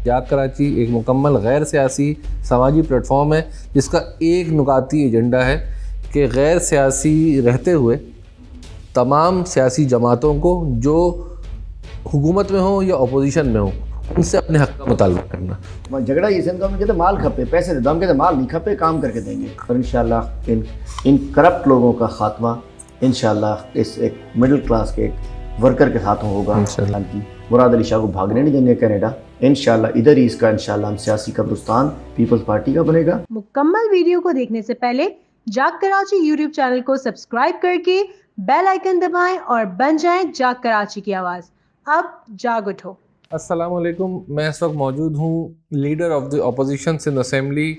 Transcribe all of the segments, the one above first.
जाग कराची एक मुकम्मल गैर सियासी समाजी प्लेटफॉर्म है जिसका एक नुकाती एजेंडा है कि गैर सियासी रहते हुए तमाम सियासी जमातों को जो हुकूमत में हो या अपोजिशन में हो उनसे अपने हक़ का मुतालबा करना। झगड़ा ये सिंध गवर्नमेंट कहते माल खपे, पैसे दे दो, हम कहते माल नहीं खपे, काम करके देंगे। और इंशाल्लाह इन करप्ट लोगों का खात्मा इंशाल्लाह इस एक मिडिल क्लास के एक वर्कर के साथ होगा। की मुराद अली शाह को भागने नहीं देंगे कनाडा, इंशाल्लाह इधर ही इसका इंशाल्लाह हम सियासी कब्रिस्तान पीपल्स पार्टी का बनेगा। मुकम्मल वीडियो को देखने से पहले जाग कराची यूट्यूब चैनल को सब्सक्राइब करके बेल आइकन दबाएं और बन जाएं जाग कराची की आवाज़। अब जाग उठो। अस्सलाम वालेकुम, मैं इस वक्त मौजूद हूँ leader of the opposition Sindh assembly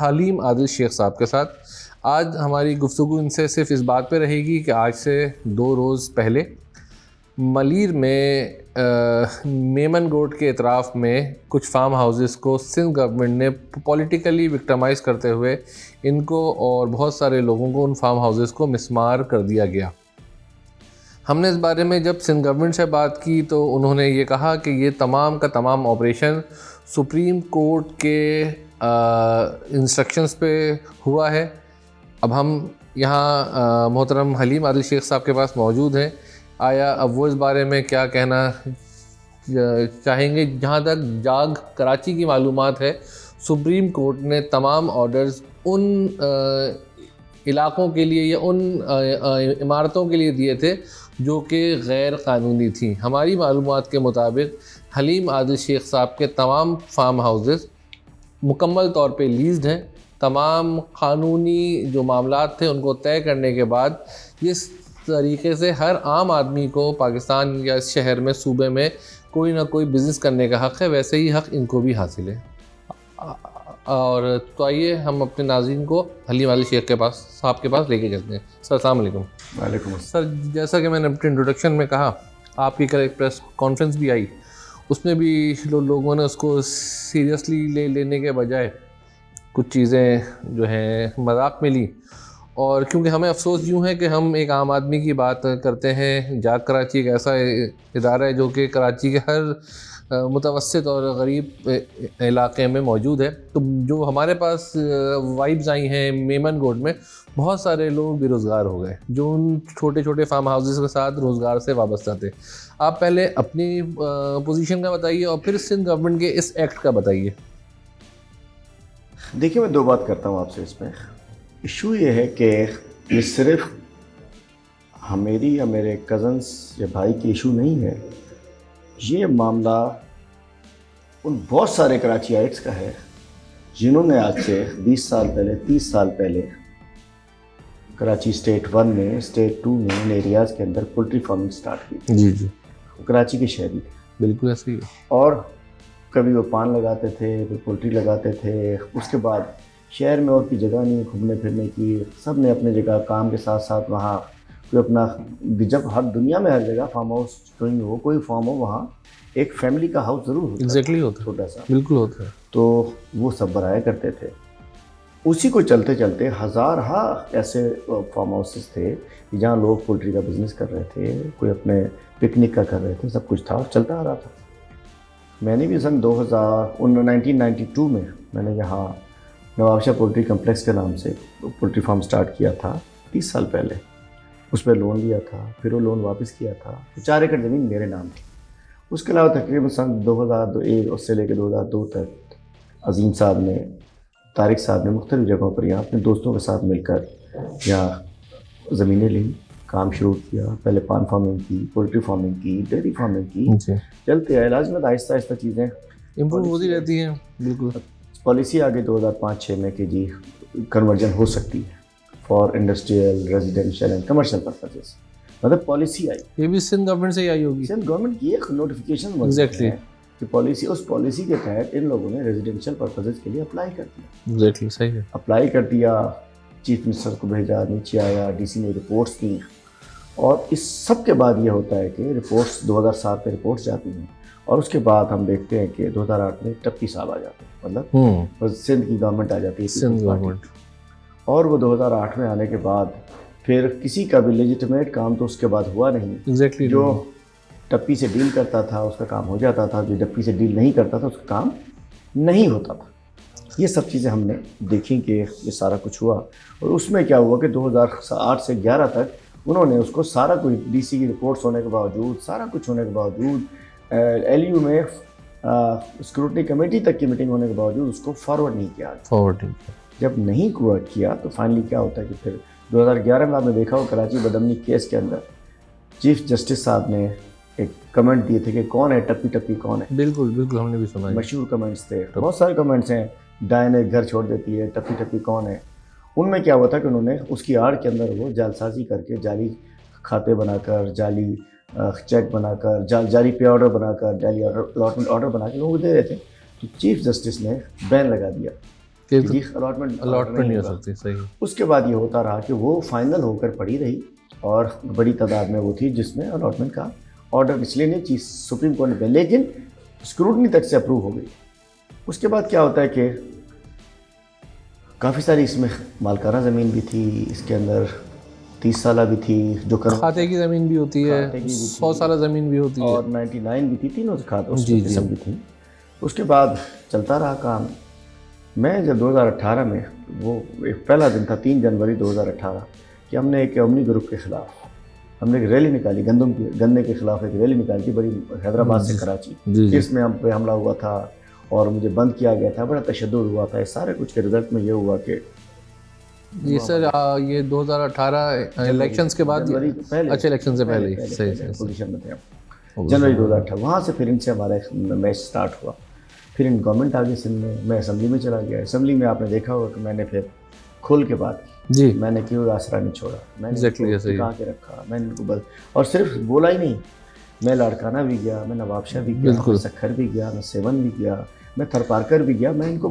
Haleem Adil Sheikh sahab के साथ। आज हमारी गुफ्तगू इनसे सिर्फ इस बात पे रहेगी कि आज से 2 रोज़ पहले मलीर में मेमन गोड के इतराफ़ में कुछ फार्म हाउसेस को सिंध गवर्नमेंट ने पॉलिटिकली विक्टिमाइज़ करते हुए इनको और बहुत सारे लोगों को उन फार्म हाउसेस को मिसमार कर दिया गया। हमने इस बारे में जब सिंध गवर्नमेंट से बात की तो उन्होंने ये कहा कि ये तमाम का तमाम ऑपरेशन सुप्रीम कोर्ट के इंस्ट्रक्शंस पे हुआ है। अब हम यहाँ मोहतरम हलीम आदिल शेख साहब के पास मौजूद हैं। आया अब वो इस बारे में क्या कहना चाहेंगे। जहाँ तक जाग कराची की मालूमात है, सुप्रीम कोर्ट ने तमाम ऑर्डर्स उन इलाक़ों के लिए या उन इमारतों के लिए दिए थे जो कि गैर कानूनी थी। हमारी मालूमात के मुताबिक हलीम आदिल शेख साहब के तमाम फार्म हाउसेस मुकम्मल तौर पे लीज्ड हैं। तमाम कानूनी जो मामलात थे उनको तय करने के बाद जिस तरीके से हर आम आदमी को पाकिस्तान या इस शहर में सूबे में कोई ना कोई बिज़नेस करने का हक़ है, वैसे ही हक़ इनको भी हासिल है। और तो आइए हम अपने नाज़रीन को हलीम आदिल शेख के पास साहब के पास लेके चलते हैं। सर अस्सलाम वालेकुम। वालेकुम। सर, जैसा कि मैंने अपने इंट्रोडक्शन में कहा, आपकी कल एक प्रेस कॉन्फ्रेंस भी आई, उसमें भी लोगों ने उसको सीरियसली लेने के बजाय कुछ चीज़ें जो हैं मजाक में ली। और क्योंकि हमें अफसोस यूँ है कि हम एक आम आदमी की बात करते हैं। जाग कराची एक ऐसा इदारा है जो कि कराची के हर मुतवस्सित और गरीब इलाक़े में मौजूद है। तो जो हमारे पास वाइब्स आई हैं मेमन गोड में, बहुत सारे लोग बेरोज़गार हो गए जो उन छोटे छोटे फार्म हाउसेस के साथ रोज़गार से वाबस्ता थे। आप पहले अपनी पोजीशन का बताइए और फिर सिंध गवर्नमेंट के इस एक्ट का बताइए। देखिए, मैं 2 बात करता हूँ आपसे इसमें। इशू ये है कि ये सिर्फ मेरी या मेरे कज़न्स या भाई की इशू नहीं है, ये मामला उन बहुत सारे कराचीइट्स का है जिन्होंने आज से 20 साल पहले, 30 साल पहले कराची स्टेट 1 में, स्टेट 2 में, इन एरियाज़ के अंदर पोल्ट्री फार्मिंग स्टार्ट की। जी जी, कराची के शहरी थे। बिल्कुल ऐसे ही। और कभी वो पान लगाते थे, फिर पोल्ट्री लगाते थे। उसके बाद शहर में और की जगह नहीं घूमने फिरने की, सब ने अपने जगह काम के साथ साथ वहाँ कोई अपना, जब हर दुनिया में हर जगह फार्म हाउस कोई हो, कोई फार्म हो, वहाँ एक फैमिली का हाउस ज़रूर होता है। एग्जैक्टली होता है, छोटा सा, बिल्कुल होता है। तो वो सब बनाया करते थे। उसी को चलते चलते हज़ार ऐसे फार्म हाउसेस थे जहाँ लोग पोल्ट्री का बिज़नेस कर रहे थे, कोई अपने पिकनिक का कर रहे थे, सब कुछ था और चलता आ रहा था। मैंने भी सन 1992 में मैंने यहाँ नवाबशाह पोल्ट्री कम्प्लेक्स के नाम से पोल्ट्री फार्म स्टार्ट किया था, 30 साल पहले। उस पर लोन लिया था, फिर वो लोन वापस किया था। 4 एकड़ ज़मीन मेरे नाम थी। उसके अलावा तकरीबन सन 2001 से लेकर 2002 तक अजीम साहब ने, तारिक साहब ने मुख्तलिफ़ जगहों पर यहाँ अपने दोस्तों के साथ मिलकर यहाँ ज़मीनें ली, काम शुरू किया। पहले पान फार्मिंग की, पोल्ट्री फार्मिंग की, डेयरी फार्मिंग की, चलते आए। इलाज में आहिस्ता आहिस्ता चीज़ें इम्प्रूव होती रहती हैं। बिल्कुल। पॉलिसी आगे 2005-06 में कि जी कन्वर्जन हो सकती है for industrial, residential and commercial purposes, मतलब पॉलिसी आई। ये भी सिंध गवर्नमेंट से ही आई होगी। सिंध गवर्नमेंट की एक नोटिफिकेशन एग्जैक्टली कि पॉलिसी, उस पॉलिसी के तहत इन लोगों ने रेजिडेंशियल पर्पसेस के लिए अप्लाई कर दिया। एग्जैक्टली सही है। अप्लाई कर दिया, चीफ मिनिस्टर को भेजा, नीचे आया, डीसी ने रिपोर्ट्स दी। और इस सब के बाद ये होता है कि रिपोर्ट्स 2007 में रिपोर्ट्स जाती हैं और उसके बाद हम देखते हैं कि 2008 में टप्पी साहब आ जाते हैं, मतलब सिंध की गवर्नमेंट आ जाती है, सिंध गवर्नमेंट। और वो 2008 में आने के बाद फिर किसी का भी लेजिटिमेट काम तो उसके बाद हुआ नहीं। एग्जैक्टली। जो टप्पी से डील करता था उसका काम हो जाता था, जो टप्पी से डील नहीं करता था उसका काम नहीं होता था। ये सब चीज़ें हमने देखी कि ये सारा कुछ हुआ। और उसमें क्या हुआ कि 2008 से 11 तक उन्होंने उसको सारा कुछ, डीसी की रिपोर्ट्स होने के बावजूद, सारा कुछ होने के बावजूद, LU में स्क्रूटनी कमेटी तक की मीटिंग होने के बावजूद उसको फॉरवर्ड नहीं किया। जब नहीं किया तो फाइनली क्या होता है कि फिर 2011 में आपने देखा हो कराची बदअमनी केस के अंदर चीफ जस्टिस साहब ने एक कमेंट दिए थे कि कौन है टप्पी टप्पी कौन है। बिल्कुल बिल्कुल, हमने भी सुना है। मशहूर कमेंट्स थे, बहुत सारे कमेंट्स हैं, डायन एक घर छोड़ देती है, टप्पी टप्पी कौन है। उनमें क्या हुआ था कि उन्होंने उसकी आड़ के अंदर वो जालसाजी करके जाली खाते बनाकर, जाली चेक बनाकर, जाली पे ऑर्डर बनाकर, जाली अलॉटमेंट ऑर्डर बना के लोगों को दे रहे थे। तो चीफ जस्टिस ने बैन लगा दिया कि जी अलॉटमेंट नहीं हो सकती। सही। उसके बाद ये होता रहा कि वो फाइनल होकर पड़ी रही और बड़ी तादाद में वो थी जिसमें अलॉटमेंट का ऑर्डर इसलिए नहीं चीज सुप्रीम कोर्ट ने, लेकिन स्क्रूटनी तक से अप्रूव हो गई। उसके बाद क्या होता है कि काफ़ी सारी इसमें मालकाना ज़मीन भी थी, इसके अंदर 30 साल भी थी, जो खाते की ज़मीन भी होती है, 100 साल ज़मीन भी होती है, और 99 भी थी, तीनों खातों किस्म भी थी। उसके बाद चलता रहा काम। मैं जब 2018 में, वो एक पहला दिन था 3 जनवरी 2018 कि हमने एक ओमनी ग्रुप के ख़िलाफ़ हमने एक रैली निकाली, गन्ने के ख़िलाफ़ एक रैली निकाली थी बड़ी, हैदराबाद से कराची। इसमें हम पे हमला हुआ था और मुझे बंद किया गया था, बड़ा तशद्दुद हुआ था। सारे कुछ के रिजल्ट में ये हुआ कि ये सर ये 2018 इलेक्शंस के बाद, अच्छा इलेक्शन से पहले सही पोजीशन में थे हम, जनवरी 2018। वहाँ से फिर इनसे हमारा मैच स्टार्ट हुआ। फिर इन गवर्नमेंट आ गई सिंध में, मैं असम्बली में चला गया। असम्बली में आपने देखा होगा कि मैंने फिर खुल के बात जी, मैंने क्यों आसरा नहीं छोड़ा, मैंने टिका के रखा, मैंने इनको बस, और सिर्फ बोला ही नहीं, मैं लाड़काना भी गया, मैं नवाबशाह भी गया, मैं सखर भी गया, मैं सेवन भी गया, मैं थरपारकर भी गया। मैं इनको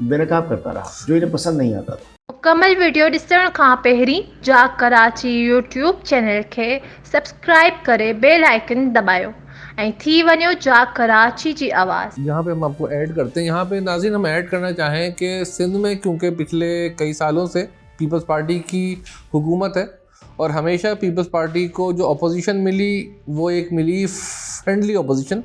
बेनकाब करता रहा जो इन्हें पसंद नहीं आता था। मुकम्मल वीडियो ॾिसण खां पहिरीं जाग कराची यूट्यूब चैनल खे सब्सक्राइब करे बेल आइकन दबायो ऐं थी वञो जाग कराची जी आवाज़। यहाँ पे हम आपको ऐड करते हैं। यहाँ पे नाज़रीन हम ऐड करना चाहें कि सिंध में क्योंकि पिछले कई सालों से पीपल्स पार्टी की हुकूमत है और हमेशा पीपल्स पार्टी को जो अपोजिशन मिली वो एक मिली फ्रेंडली अपोजिशन,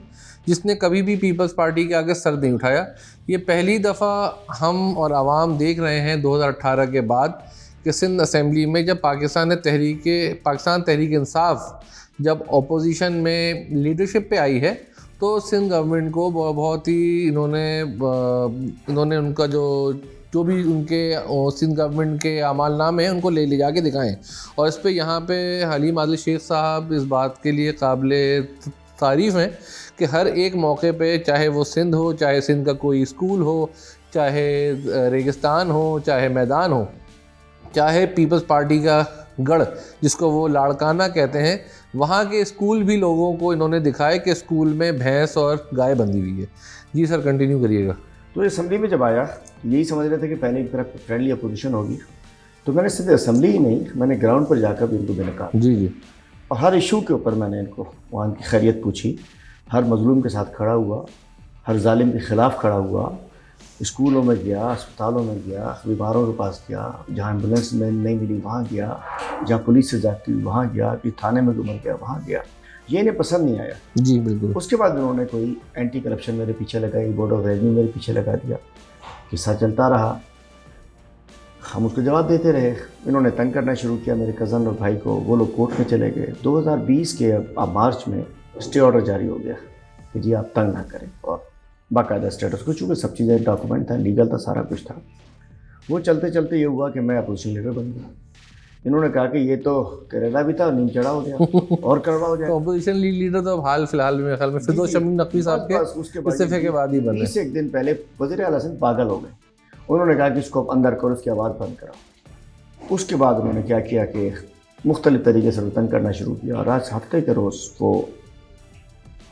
जिसने कभी भी पीपल्स पार्टी के आगे सर नहीं उठाया। ये पहली दफ़ा हम और आवाम देख रहे हैं 2018 के बाद कि सिंध असेंबली में जब पाकिस्तान तहरीक इंसाफ जब अपोजिशन में लीडरशिप पे आई है तो सिंध गवर्नमेंट को बहुत ही इन्होंने उनका जो भी उनके सिंध गवर्नमेंट के अमालनामे हैं उनको ले जाके दिखाएं। और इस पे यहाँ पे हलीम आदिल शेख साहब इस बात के लिए काबिले तारीफ़ हैं कि हर एक मौके पे, चाहे वो सिंध हो, चाहे सिंध का कोई स्कूल हो, चाहे रेगिस्तान हो, चाहे मैदान हो, चाहे पीपल्स पार्टी का गढ़ जिसको वो लाड़काना कहते हैं, वहाँ के स्कूल भी लोगों को इन्होंने दिखाए कि स्कूल में भैंस और गाय बंधी हुई है। जी सर, कंटिन्यू करिएगा। तो असम्बली में जब आया यही समझ रहे थे कि पहले एक तरफ फ्रेंडली अपोजिशन होगी, तो मैंने सीधे असम्बली ही नहीं, मैंने ग्राउंड पर जाकर भी इनको बेनकाब जी और हर इशू के ऊपर मैंने इनको वहाँ की खैरियत पूछी, हर मजलूम के साथ खड़ा हुआ, हर जालिम के ख़िलाफ़ खड़ा हुआ, स्कूलों में गया, अस्पतालों में गया, बीमारों के पास गया, जहाँ एम्बुलेंस में नहीं मिली वहाँ गया, जहाँ पुलिस से जाती हुई वहाँ गया, कि थाने में गुमर गया वहाँ गया। ये इन्हें पसंद नहीं आया। जी बिल्कुल। उसके बाद उन्होंने कोई एंटी करप्शन मेरे पीछे लगाई, बोर्ड ऑफ रेवेन्यू मेरे पीछे लगा दिया, किस्सा चलता रहा, हम उसको जवाब देते रहे। इन्होंने तंग करना शुरू किया मेरे कज़न और भाई को, वो लोग कोर्ट में चले गए। 2020 के मार्च में स्टे ऑर्डर जारी हो गया कि जी आप तंग ना करें, और बाकायदा स्टेटस को, चूँकि सब चीज़ें डॉक्यूमेंट था, लीगल था, सारा कुछ था। वो चलते चलते ये हुआ कि मैं अपोजिशन लीडर बन गया। इन्होंने कहा कि ये तो करेला भी था, नींद चढ़ा हो गया और करवा हो जाए। अपोजिशन लीडर तो हाल फिलहाल में ख्याल में फिरदौस शमीम नकवी साहब के इस्तीफे के बाद ही बने। इससे एक दिन पहले वज़ीर आला सिंध पागल हो गए। उन्होंने कहा कि इसको अंदर करो, उसकी आवाज़ बंद कराओ। उसके बाद उन्होंने क्या किया कि मुख्तलिफ़ तरीके से तंग करना शुरू किया, और आज हफ्ते के रोज़ वो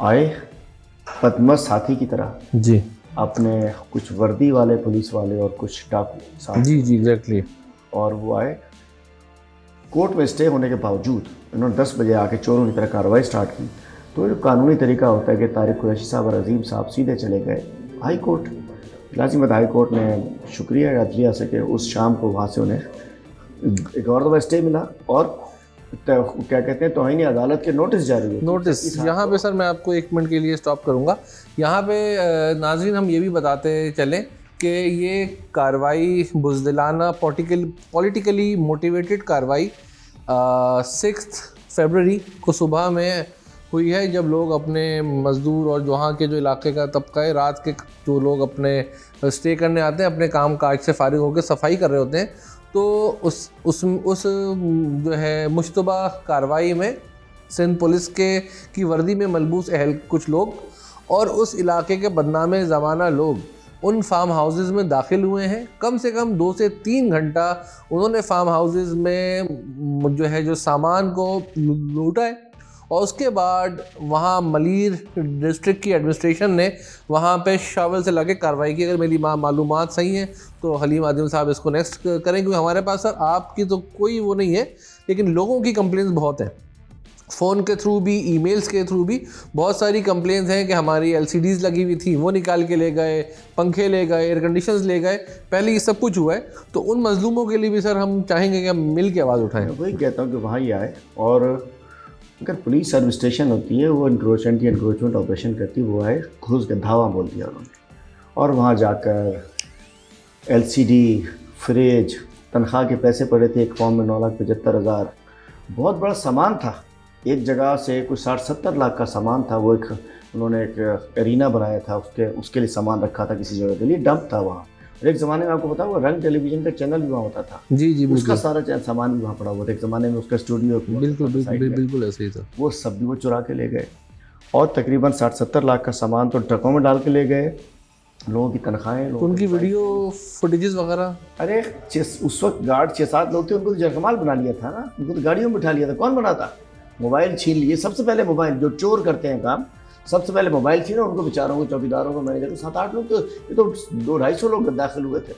आए बदमस्त साथी की तरह, जी, अपने कुछ वर्दी वाले, पुलिस वाले और कुछ डाकू साथ, जी एग्जैक्टली। और वो आए, कोर्ट में स्टे होने के बावजूद इन्होंने 10 बजे आके चोरों की तरह कार्रवाई स्टार्ट की। तो जो कानूनी तरीका होता है कि तारिक कुरैशी साहब और अजीम साहब सीधे चले गए हाई कोर्ट। लाजिमत हाई कोर्ट ने शुक्रिया अदलिया से कि उस शाम को वहाँ से उन्हें एक और दफ़ा स्टे मिला, और क्या कहते हैं तौहीन अदालत के नोटिस जारी हुए। नोटिस यहाँ पे सर मैं आपको 1 मिनट के लिए स्टॉप करूँगा। यहाँ पे नाज़रीन हम ये भी बताते चलें कि ये कार्रवाई बुज़दिलाना पॉलिटिकली मोटिवेटेड कार्रवाई 6 फरवरी को सुबह में हुई है, जब लोग अपने मज़दूर और वहाँ के जो इलाके का तबका है, रात के जो लोग अपने स्टे करने आते हैं, अपने काम काज से फारिग होकर सफाई कर रहे होते हैं, तो उस जो है मुश्तबा कार्रवाई में सिंध पुलिस की वर्दी में मलबूस अहल कुछ लोग और उस इलाके के बदनामे ज़माना लोग उन फार्म हाउसेज़ में दाखिल हुए हैं। कम से कम 2 से 3 घंटा उन्होंने फार्म हाउसेज़ में जो सामान को लूटा है और उसके बाद वहाँ मलीर डिस्ट्रिक्ट की एडमिनिस्ट्रेशन ने वहाँ पे शावल से लगे कार्रवाई की। अगर मेरी मालूमात सही हैं तो हलीम आदिम साहब इसको नेक्स्ट करें, क्योंकि हमारे पास सर आपकी तो कोई वो नहीं है, लेकिन लोगों की कंप्लेंट्स बहुत हैं, फ़ोन के थ्रू भी, ईमेल्स के थ्रू भी बहुत सारी कंप्लेंट्स हैं कि हमारी LCDs लगी हुई थी वो निकाल के ले गए, पंखे ले गए, एयर कंडीशंस ले गए। पहले ये सब कुछ हुआ है, तो उन मजलूमों के लिए भी सर हम चाहेंगे कि हम मिल के आवाज़ उठाएं। वही कहता हूँ कि वहाँ ही आए, और अगर पुलिस एडमिनिस्ट्रेशन होती है वो इंक्रोचमेंट ऑपरेशन करती है, वो है घुस के धावा बोल दिया उन्होंने, और वहाँ जाकर LCD, फ्रिज, तनख्वाह के पैसे पड़े थे एक फॉर्म में 9,75,000, बहुत बड़ा सामान था। एक जगह से कुछ 60-70 लाख का सामान था। वो उन्होंने एक एरिना बनाया था, उसके लिए सामान रखा था किसी जगह के लिए, डंप था वहाँ। और एक ज़माने में आपको पता हुआ रंग टेलीविज़न का चैनल भी वहाँ होता था। जी उसका सारा सामान भी वहाँ पड़ा हुआ था। एक ज़माने में उसका स्टूडियो बिल्कुल ऐसे ही था। वो सब भी वो चुरा के ले गए, और तकरीबन 60-70 लाख का सामान तो ट्रकों में डाल के ले गए। लोगों की तनख्वाहें, उनकी वीडियो फुटेजेस वगैरह, अरे उस वक्त गार्ड 6-7 लोग थे, उनको तो जरकमाल बना लिया था ना, उनको तो गाड़ियों में बिठा लिया था। कौन बनाता? मोबाइल छीन लिए सबसे पहले। मोबाइल जो चोर करते हैं काम, सबसे पहले मोबाइल छीना उनको, बेचारों को, चौकीदारों को, मैनेजर को। 7-8 लोग तो, ये तो 200-250 लोग दाखिल हुए थे।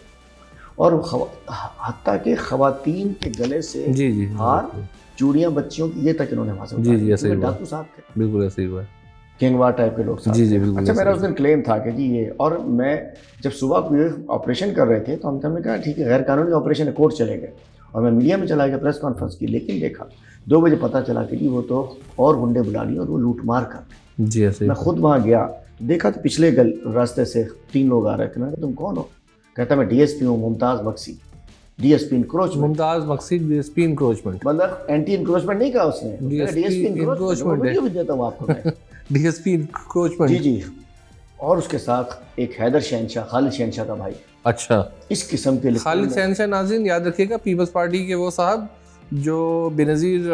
और हत्ता के खवातीन के गले से हार, चूड़ियाँ बच्चियों की, ये तक इन्होंने वहाँ से ऐसे डाकू साहब थे। बिल्कुल ऐसे ही हुआ, किंगवार टाइप के लोग साथ। जी बिल्कुल। अच्छा, मेरा उस दिन क्लेम था कि जी ये, और मैं जब सुबह को ये ऑपरेशन कर रहे थे तो हमने कहा ठीक है, गैर कानूनी ऑपरेशन है, कोर्ट चले गए, और मैं मीडिया में चला गया, प्रेस कॉन्फ्रेंस की। लेकिन देखा 2 बजे पता चला कि जी वो तो और गुंडे बुला लिए और वो लूटमार कर। जी ऐसे। मैं खुद वहाँ गया, देखा तो पिछले रास्ते से 3 लोग आ रहे थे। मैं, तुम कौन हो? कहता मैं DSP हूँ, Mumtaz Maksi, DSP encroachment. Mumtaz Maksi DSP encroachment, मतलब एंटी इंक्रोचमेंट नहीं कहा उसने, DSP इंक्रोचमेंट भी देता हूँ आपको मैं। DSP इंक्रोचमेंट, जी। और उसके साथ एक हैदर शहनशाह, खालिद शहनशाह का भाई। अच्छा, इस किस्म के खालिद शहनशाह नाज़रीन याद रखिएगा, पीपल्स पार्टी के वो साहब जो बेनज़ीर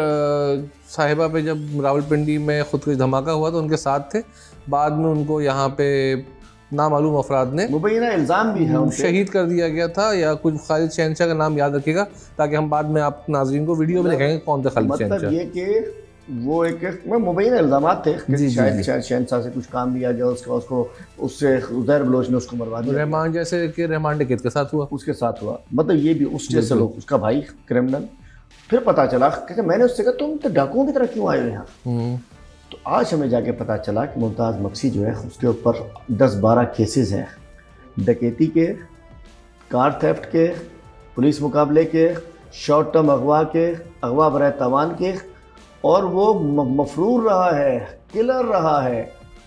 साहिबा पे जब रावलपिंडी में खुदकुशी धमाका हुआ तो उनके साथ थे। बाद में उनको यहाँ पे नामालूम अफराद ने मुबैना इल्ज़ाम भी है शहीद कर दिया गया था, या कुछ खालिद शहनशाह का नाम याद रखिएगा, ताकि हम बाद में आप नाज़रीन को वीडियो में दिखाएंगे कौन थे खालिद शहनशाह। मतलब ये कि वो एक मुबैना इल्ज़ामात थे कि शायद शहनशाह से कुछ काम लिया गया, उसको उससे उज़ैर बलोच ने उसको मरवा दिया। रहमान जैसे कि रहमान टिकट के साथ हुआ, उसके साथ हुआ। मतलब ये भी उस जैसे लोग, उसका भाई क्रिमिनल। फिर पता चला कि मैंने उससे कहा तुम तो डाकुओं की तरह क्यों आए हो यहाँ? तो आज हमें जाके पता चला कि मुमताज़ मक्सी जो है उसके ऊपर 10-12 केसेस हैं, डकैती के, कार थेफ्ट के, पुलिस मुकाबले के, शॉर्ट टर्म अगवा के, अगवा बराए तावान के, और वो मफरूर रहा है, किलर रहा है,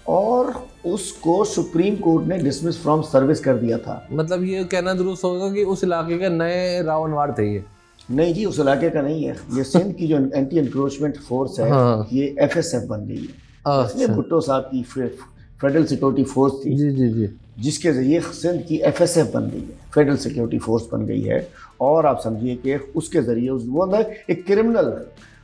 और उसको सुप्रीम कोर्ट ने डिसमिस फ्रॉम सर्विस कर दिया था। मतलब ये कहना दुरुस्त होगा कि उस इलाके के नए रावणवाड़ थे ये? नहीं जी, उस इलाके का नहीं है। ये सिंध की जो एंटी इंक्रोचमेंट फोर्स है, हाँ। ये FSF बन गई है। इसमें भुट्टो साहब की फेडरल सिक्योरिटी फोर्स थी, जी, जिसके ज़रिए सिंध की FSF बन गई है, फेडरल सिक्योरिटी फोर्स बन गई है। और आप समझिए कि उसके ज़रिए वो ना एक क्रिमिनल,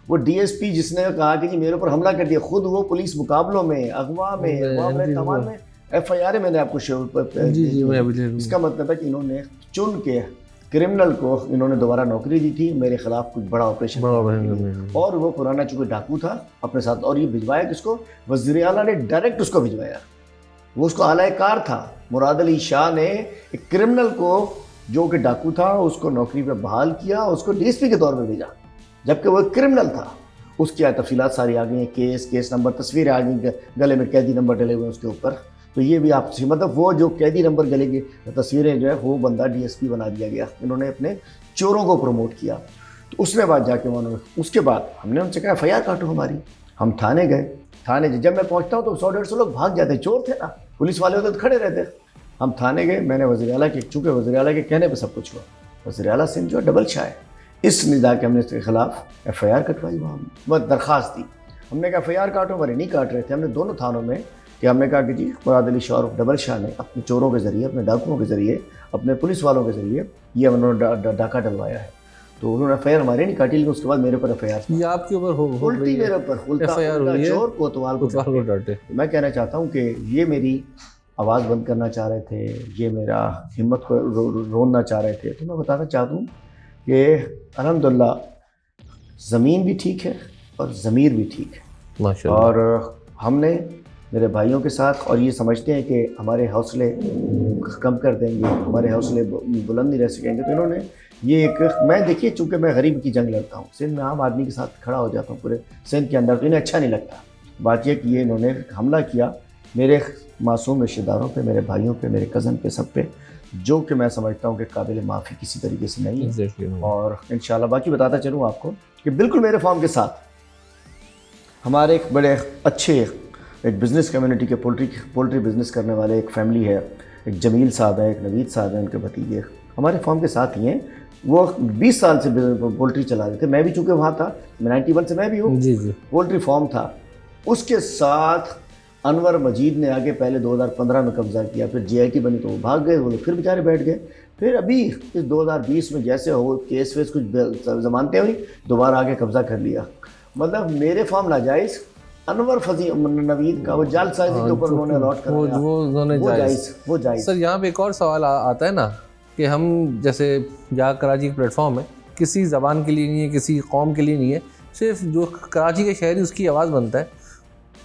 वो DSP जिसने कहा कि जी मेरे ऊपर हमला कर दिया, खुद वो पुलिस मुकाबलों में, अगवा में, तमाम में FIR है। मैंने आपको इसका मतलब है कि इन्होंने चुन के क्रिमिनल को इन्होंने दोबारा नौकरी दी थी, मेरे खिलाफ कुछ बड़ा ऑपरेशन, और वो पुराना चूँकि डाकू था अपने साथ, और ये भिजवाया किसको? वज़ीर आला ने डायरेक्ट उसको भिजवाया। वो उसको आलाकार था, मुराद अली शाह ने एक क्रिमिनल को जो कि डाकू था उसको नौकरी पर बहाल किया, उसको DSP के तौर पर भेजा, जबकि वो एक क्रिमिनल था। उसकी तफसीलात सारी आ गई हैं, केस नंबर, तस्वीरें आ गई, गले में कैदी नंबर डले हुए हैं उसके ऊपर। तो ये भी आप मतलब वो जो कैदी नंबर गले की तस्वीरें जो है वो बंदा DSP बना दिया गया। इन्होंने अपने चोरों को प्रमोट किया। तो उसने बाद जाके उन्होंने, उसके बाद हमने उनसे कहा FIR काटो हमारी। हम थाने गए, थाने जब मैं पहुंचता हूँ तो 100-150 लोग भाग जाते, चोर थे ना, पुलिस वाले होते तो खड़े रहते। हम थाने गए, मैंने वज़ीर आला के, चूँकि वज़ीर आला के कहने पर सब कुछ हुआ, वज़ीर आला सिंध जो डबल शाह है, इस निदा के हमने इसके खिलाफ FIR कटवाई, वहाँ दरख्वास्त दी। हमने कहा FIR काटो, हमारे नहीं काट रहे थे। हमने दोनों थानों में कि हमने कहा कि जी मुराद अली शाह डबल शाह ने अपने चोरों के ज़रिए, अपने डाकुओं के ज़रिए, अपने पुलिस वालों के ज़रिए ये उन्होंने डाका डलवाया है। तो उन्होंने FIR हमारे नहीं काटी, लेकिन उसके बाद मेरे ऊपर FIR ये आपके ऊपर हो उल्टी मेरे ऊपर FIR हुई है, चोर कोतवाल को डांटे। मैं कहना चाहता हूँ कि ये मेरी आवाज़ बंद करना चाह रहे थे, ये मेरा हिम्मत को रोनना चाह रहे थे। तो मैं बताना चाहता हूँ कि अल्हम्दुलिल्लाह ज़मीन भी ठीक है और ज़मीर भी ठीक है माशाअल्लाह। और हमने मेरे भाइयों के साथ, और ये समझते हैं कि हमारे हौसले कम कर देंगे, हमारे हौसले बुलंद नहीं रह सकेंगे, तो इन्होंने ये एक, मैं देखिए चूँकि मैं गरीब की जंग लड़ता हूँ, सिंध में आम आदमी के साथ खड़ा हो जाता हूँ पूरे सिंध के अंदर, तो इन्हें अच्छा नहीं लगता। बात यह कि ये इन्होंने हमला किया मेरे मासूम रिश्तेदारों पे, मेरे भाइयों पे, मेरे कज़न पे, सब पे, जो कि मैं समझता हूँ कि काबिल माफ़ी किसी तरीके से नहीं है। और इंशाल्लाह बाकी बताता चलूँ आपको कि बिल्कुल मेरे फॉर्म के साथ हमारे एक बड़े अच्छे एक बिज़नेस कम्युनिटी के पोल्ट्री बिज़नेस करने वाले एक फैमिली है, एक जमील साहब है, एक नवीद साहब है, उनके भतीजे हमारे फॉर्म के साथ ही हैं। वो 20 साल से पोल्ट्री चला रहे थे, मैं भी चूँकि वहाँ था, 91 से मैं भी हूँ, जी जी। पोल्ट्री फार्म था। उसके साथ अनवर मजीद ने आगे पहले 2015 में कब्ज़ा किया, फिर GIT बनी तो वो भाग गए, वो लोग फिर बेचारे बैठ गए। फिर अभी इस 2020 में जैसे हो केस वेस कुछ ज़मानतें हुई, दोबारा आगे कब्ज़ा कर लिया। मतलब मेरे फार्म नाजायज़, अनवर फजी नवीद का वो जालसाजी के ऊपर उन्होंने अलॉट कर दिया, वो जायज़। सर यहाँ पे एक और सवाल आता है ना कि हम जैसे जाग कराची प्लेटफॉर्म है, किसी ज़बान के लिए नहीं है, किसी कौम के लिए नहीं है, सिर्फ जो कराची के शहरी उसकी आवाज़ बनता है।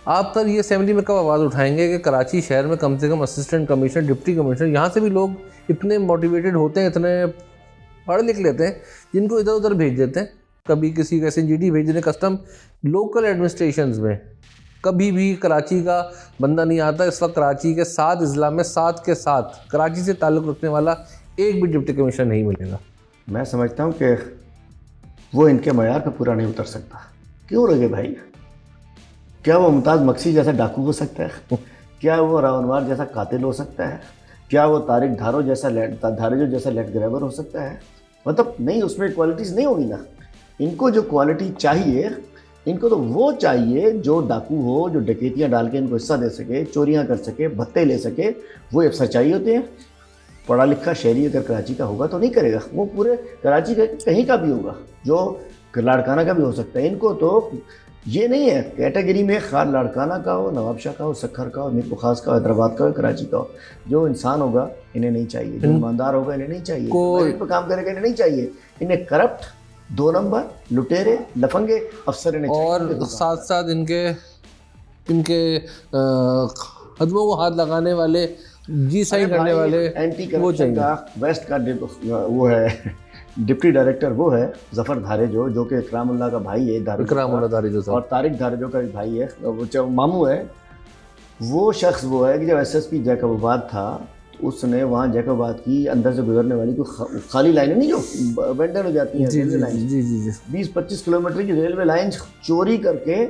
आप सर ये असेंबली में कब आवाज़ उठाएंगे कि कराची शहर में कम से कम असिस्टेंट कमिश्नर, डिप्टी कमिश्नर, यहाँ से भी लोग इतने मोटिवेटेड होते हैं, इतने पढ़ लिख लेते हैं, जिनको इधर उधर भेज देते हैं। कभी किसी को SNGD भेज देते, कस्टम, लोकल एडमिनिस्ट्रेशंस में कभी भी कराची का बंदा नहीं आता। इस वक्त कराची के 7 अजला में 7 के 7 कराची से ताल्लुक़ रखने वाला एक भी डिप्टी कमिश्नर नहीं मिलेगा। मैं समझता हूँ कि वो इनके मयार पर पूरा नहीं उतर सकता। क्यों लगे भाई? क्या वो मुमताज़ मक्सी जैसा डाकू हो सकता है? क्या वो रावनवार जैसा कातिल हो सकता है? क्या वो तारिक धारो जैसा लेट ग्रैबर हो सकता है? मतलब नहीं, उसमें क्वालिटीज़ नहीं होगी ना। इनको जो क्वालिटी चाहिए, इनको तो वो चाहिए जो डाकू हो, जो डकैतियाँ डाल के इनको हिस्सा दे सके, चोरियाँ कर सके, भत्ते ले सके, वो अफसर चाहिए होते हैं। पढ़ा लिखा शहरी अगर कराची का होगा तो नहीं करेगा, वो पूरे कराची का कहीं का भी होगा, जो लाड़काना का भी हो सकता है। इनको तो ये नहीं है कैटेगरी में खास लाड़काना का हो, नवाबशाह का हो, सखर का हो, मीर बुखास का हो, हैदराबाद का हो, कराची का हो। जो इंसान होगा इन्हें नहीं चाहिए, जो ईमानदार होगा इन्हें नहीं चाहिए, इन पर काम करेगा इन्हें नहीं चाहिए। इन्हें करप्ट, 2 नंबर, लुटेरे, लफंगे अफसर इन्हें चाहिए। और साथ साथ इनके कदमों को हाथ लगाने वाले, जी सही करने वाले, एंटी करप्शन का वेस्ट का वो है डिप्टी डायरेक्टर, वो है जफर धारेजो, जो कि इकरामुल्लाह का भाई है, धारेजो, और तारिक धारेजो का भाई है, वो मामू है। वो शख्स वो है कि जब SSP जैकबाबाद था, उसने वहाँ जैकबाबाद की अंदर से गुजरने वाली कोई खाली लाइनें नहीं जो वेंडर हो जाती हैं, रेलवे लाइन, 20-25 किलोमीटर की रेलवे लाइन चोरी करके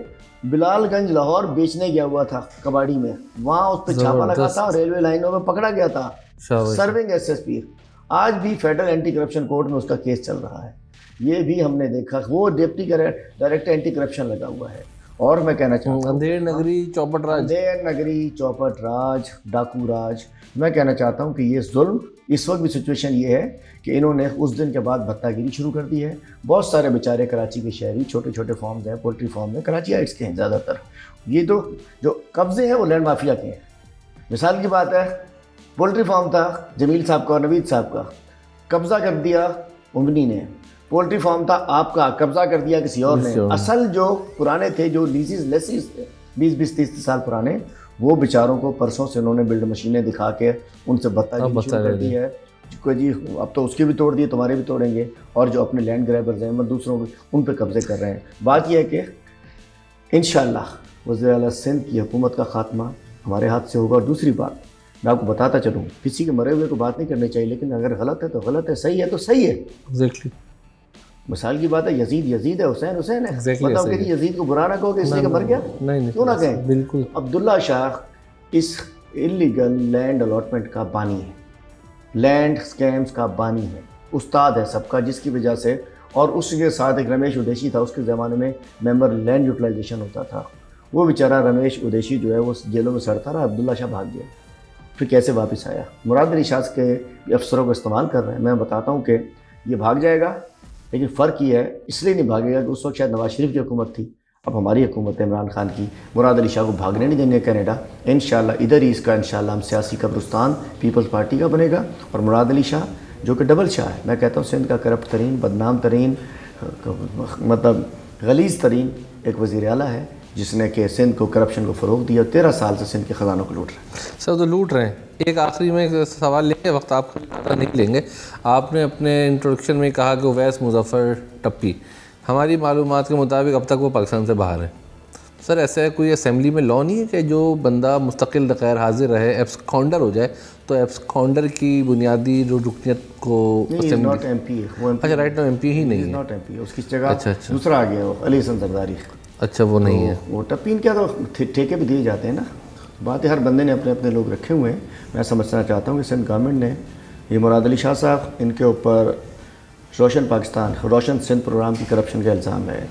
बिलालगंज लाहौर बेचने गया हुआ था कबाड़ी में। वहाँ उस पर छापा लगा था और रेलवे लाइनों में पकड़ा गया था, सर्विंग SSP। आज भी फेडरल एंटी करप्शन कोर्ट में उसका केस चल रहा है। ये भी हमने देखा, वो डिप्टी डायरेक्टर एंटी करप्शन लगा हुआ है। और मैं कहना चाहता हूँ अंधेर नगरी चौपट राज, डाकू राज, मैं कहना चाहता हूँ कि ये जुल्म, इस वक्त भी सिचुएशन ये है कि इन्होंने उस दिन के बाद भत्तागिरी शुरू कर दी है। बहुत सारे बेचारे कराची के शहरी, छोटे छोटे फार्म्स हैं, पोल्ट्री फार्म में, कराचीइट्स के हैं ज़्यादातर। ये तो जो कब्जे हैं वो लैंड माफिया के हैं। मिसाल की बात है, पोल्ट्री फार्म था जमील साहब का और नवीद साहब का, कब्ज़ा कर दिया उमनी ने। पोल्ट्री फार्म था आपका, कब्ज़ा कर दिया किसी और ने। असल जो पुराने थे, जो लेसीज थे 20-30 साल पुराने, वो बेचारों को परसों से उन्होंने बिल्ड मशीनें दिखा के उनसे भत्तागिरी शुरू कर दी है कि जी अब तो उसके भी तोड़ दिए, तुम्हारे भी तोड़ेंगे। और जो अपने लैंड ग्रैबर्स हैं, दूसरों को उन पर कब्जे कर रहे हैं। बात यह है कि इंशाअल्लाह वज़ीर आला सिंध की हुकूमत का खात्मा हमारे हाथ से होगा। और दूसरी बात मैं आपको बताता चलूँ, किसी के मरे हुए को बात नहीं करनी चाहिए, लेकिन अगर गलत है तो गलत है, सही है तो सही है। एग्जैक्टली। मिसाल की बात है, यजीद यजीद है, हुसैन हुसैन है। Exactly बताओ ऐसा कि ही यजीद को बुरा ना कहो कि इसलिए कि मर गया, नहीं क्यों ना कहें। बिल्कुल अब्दुल्ला शाह इस इलीगल लैंड अलॉटमेंट का बानी है, लैंड स्कैम्स का बानी है, उस्ताद है सबका, जिसकी वजह से, और उसके साथ एक रमेश उदेशी था, उसके ज़माने में मेंबर लैंड यूटिलाइजेशन होता था, वो बेचारा रमेश उदेशी जो है वो जेलों में सड़ता रहा, अब्दुल्ला शाह भाग गया, फिर कैसे वापस आया। मुराद अली शाह के अफसरों को इस्तेमाल कर रहे हैं। मैं बताता हूँ कि ये भाग जाएगा, लेकिन फ़र्क ये है, इसलिए नहीं भागेगा कि उस वक्त शायद नवाज शरीफ की हुकूमत थी, अब हमारी हुकूमत है इमरान खान की। मुराद अली शाह को भागने नहीं देंगे कनाडा, इंशाल्लाह इधर ही इसका इंशाल्लाह हम सियासी कब्रिस्तान पीपल्स पार्टी का बनेगा। और मुराद अली शाह जो कि डबल शाह है, मैं कहता हूँ सिंध का करप्ट तरीन, बदनाम तरीन, मतलब गलीज़ तरीन एक वज़ीर आला है, जिसने कि सिंध को करप्शन को फ़रोग दिया, 13 साल से सिंध के ख़जानों को लूट रहे हैं। सर तो लूट रहे हैं। एक आखिरी में एक सवाल लेंगे, वक्त आपको ज़्यादा नहीं लेंगे। आपने अपने इंट्रोडक्शन में कहा कि उवैस मुजफ्फर टप्पी, हमारी मालूमात के मुताबिक अब तक वो पाकिस्तान से बाहर है। सर ऐसा कोई असेंबली में लॉ नहीं है कि जो बंदा मुस्तकिल गैर हाजिर रहे, एब्सकॉन्डर हो जाए, तो एब्सकॉन्डर की बुनियादी जो रुकनीत को नॉट MP है वो, अच्छा राइट नो MP ही नहीं है, नॉट MP, उसकी जगह अच्छा दूसरा आ गया, वो अली हसन जरदारी। अच्छा वो नहीं है। वो टप्पीन क्या, तो ठेके भी दिए जाते हैं ना, बात है हर बंदे ने अपने अपने लोग रखे हुए हैं। मैं समझना चाहता हूँ कि सिंध गवर्नमेंट ने ये मुराद अली शाह साहब, इनके ऊपर रोशन सिंध प्रोग्राम की करप्शन का इल्ज़ाम है,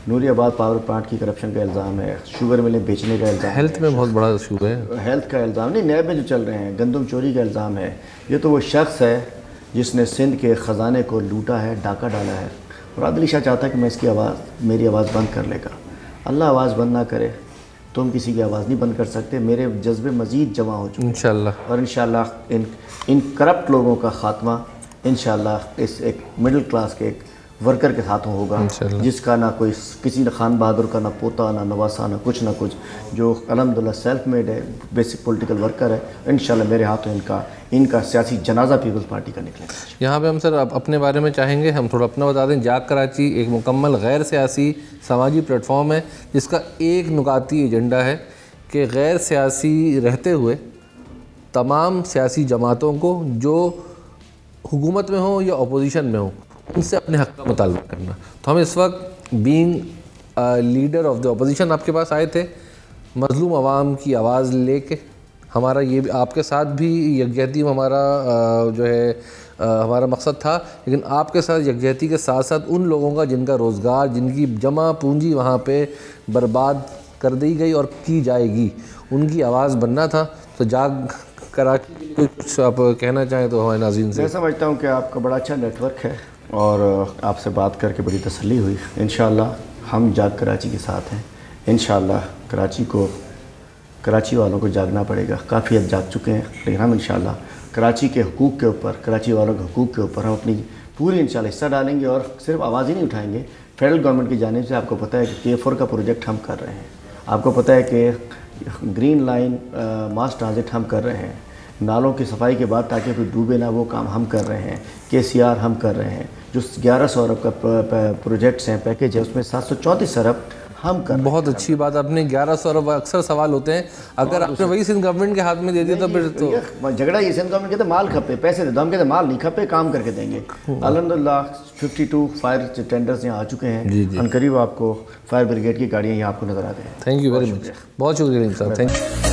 नूरियाबाद पावर प्लांट की करप्शन का इल्ज़ाम है, शुगर मिलें बेचने का इल्ज़ाम, हेल्थ में बहुत बड़ा इशू है, हेल्थ का इल्ज़ाम नहीं, नैब में जो चल रहे हैं गंदम चोरी का इल्ज़ाम है। ये तो वो शख्स है जिसने सिंध के ख़जाने को लूटा है, डाका डाला है। मुराद अली शाह चाहता है कि मैं इसकी आवाज़, मेरी आवाज़ बंद कर लेगा। अल्लाह आवाज़ बंद ना करे, तुम किसी की आवाज़ नहीं बंद कर सकते। मेरे जज्बे मज़ीद जमा हो चुके हैं इंशाल्लाह, और इंशाल्लाह इन करप्ट लोगों का ख़ात्मा इंशाल्लाह इस एक मिडिल क्लास के एक वर्कर के हाथों होगा, जिसका ना कोई किसी खान बहादुर का ना पोता ना नवासा ना कुछ, जो अल्हम्दुलिल्लाह सेल्फ मेड है, बेसिक पॉलिटिकल वर्कर है। इंशाल्लाह मेरे हाथों इनका सियासी जनाजा पीपल्स पार्टी का निकलेगा। यहाँ पे हम सर अपने बारे में चाहेंगे, हम थोड़ा अपना बता दें। जाग कराची एक मुकम्मल गैर सियासी समाजी प्लेटफॉर्म है, जिसका एक नुकाती एजेंडा है कि गैर सियासी रहते हुए तमाम सियासी जमातों को जो हुकूमत में हो या अपोजिशन में हो, उनसे अपने हक़ का मुतालबा करना। तो हम इस वक्त being leader of the opposition आपके पास आए थे, मज़लूम आवाम की आवाज़ लेके। हमारा ये भी आपके साथ भी यकजहती हमारा जो है हमारा मकसद था, लेकिन आपके साथ यकजहती के साथ साथ उन लोगों का जिनका रोज़गार, जिनकी जमा पूंजी वहाँ पे बर्बाद कर दी गई और की जाएगी, उनकी आवाज़ बनना था। तो जाग कराची कुछ आप कहना चाहें तो हमारे नाज़रीन से। मैं समझता हूँ कि आपका बड़ा अच्छा नेटवर्क है और आपसे बात करके बड़ी तसल्ली हुई। इंशाल्लाह हम जाग कराची के साथ हैं। इंशाल्लाह कराची वालों को जागना पड़ेगा। काफ़ी हद जाग चुके हैं, लेकिन हम इंशाल्लाह कराची के हुकूक़ के ऊपर, कराची वालों के हुकूक़ के ऊपर हम अपनी पूरी इंशाल्लाह हिस्सा डालेंगे और सिर्फ आवाज़ ही नहीं उठाएंगे। फेडरल गवर्नमेंट की जानिब से आपको पता है कि K4 का प्रोजेक्ट हम कर रहे हैं, आपको पता है कि ग्रीन लाइन मास ट्रांजिट हम कर रहे हैं, नालों की सफाई के बाद ताकि कोई डूबे ना वो काम हम कर रहे हैं, KCR हम कर रहे हैं, जो 1100 अरब का प्रोजेक्ट्स हैं, पैकेज है, उसमें 734 अरब हम कर। बहुत अच्छी बात आपने 1100 अरब। अक्सर सवाल होते हैं, अगर आपने वही सिंध गवर्नमेंट के हाथ में दे दिया तो फिर तो झगड़ा ये सिंध गवर्नमेंट कहते माल खपे पैसे दे दो, हम कहते माल नहीं खपे काम करके देंगे। अल्हम्दुलिल्लाह 52 फायर टेंडर्स यहाँ आ चुके हैं, अनकरीब आपको फायर ब्रिगेड की गाड़ियाँ यहाँ आपको नजर आते हैं। थैंक यू वेरी मच, बहुत शुक्रिया साहब, थैंक यू।